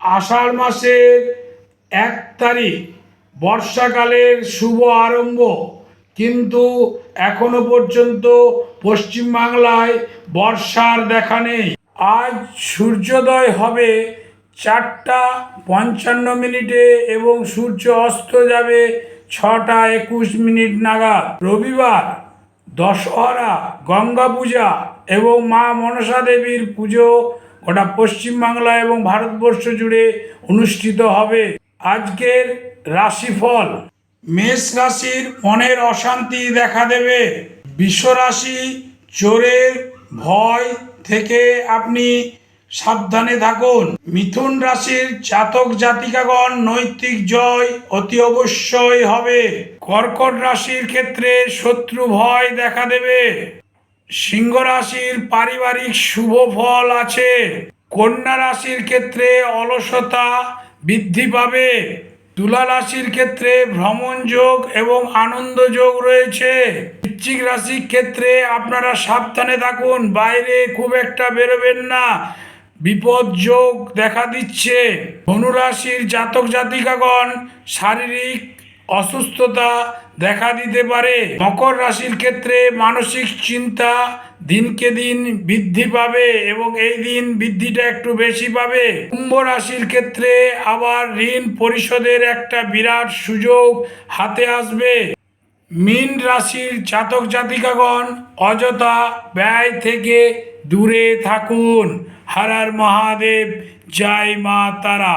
আষাঢ় মাসের 1 তারিখ বর্ষাকালের শুভ আরম্ভ, কিন্তু এখনো পর্যন্ত পশ্চিমবাংলায় বর্ষার দেখা নেই। আজ সূর্যোদয় হবে 4টা 55 মিনিটে এবং সূর্য অস্ত যাবে 6টা 21 মিনিট নাগাদ। রবিবার দশহরা, গঙ্গা পূজা এবং মা মনসা দেবীর পুজো গোটা পশ্চিমবাংলা এবং ভারতবর্ষ জুড়ে অনুষ্ঠিত হবে। আজকের রাশিফল: মেষ রাশির মনের অশান্তি দেখা দেবে। বৃষ রাশি, চোরের ভয় থেকে আপনি সাবধানে থাকুন। মিথুন রাশির জাতক জাতিকাগণ নৈতিক জয় অতি অবশ্যই হবে। কর্কট রাশির ক্ষেত্রে শত্রু ভয় দেখা দেবে। সিংহ রাশির পারিবারিক শুভ ফল আছে। কন্যা রাশির ক্ষেত্রে অলসতা বৃদ্ধি পাবে। তুলা রাশির ক্ষেত্রে ভ্রমণ যোগ এবং আনন্দ যোগ রয়েছে। বৃশ্চিক রাশির ক্ষেত্রে আপনারা সাবধানে থাকুন, বাইরে খুব একটা বেরোবেন না, বিপদ যোগ দেখা দিচ্ছে। ধনু রাশির জাতক জাতিকাগণ শারীরিক অসুস্থতা দেখা দিতে পারে। মকর রাশির ক্ষেত্রে মানসিক চিন্তা দিনকে দিন বৃদ্ধি পাবে এবং এই দিন বৃদ্ধিটা একটু বেশি পাবে। কুম্ভ রাশির ক্ষেত্রে আবার ঋণ পরিশোধের একটা বিরাট সুযোগ হাতে আসবে। মীন রাশির জাতক জাতিকাগণ অযথা ব্যয় থেকে দূরে থাকুন। হর হর মহাদেব, জয় মা তারা।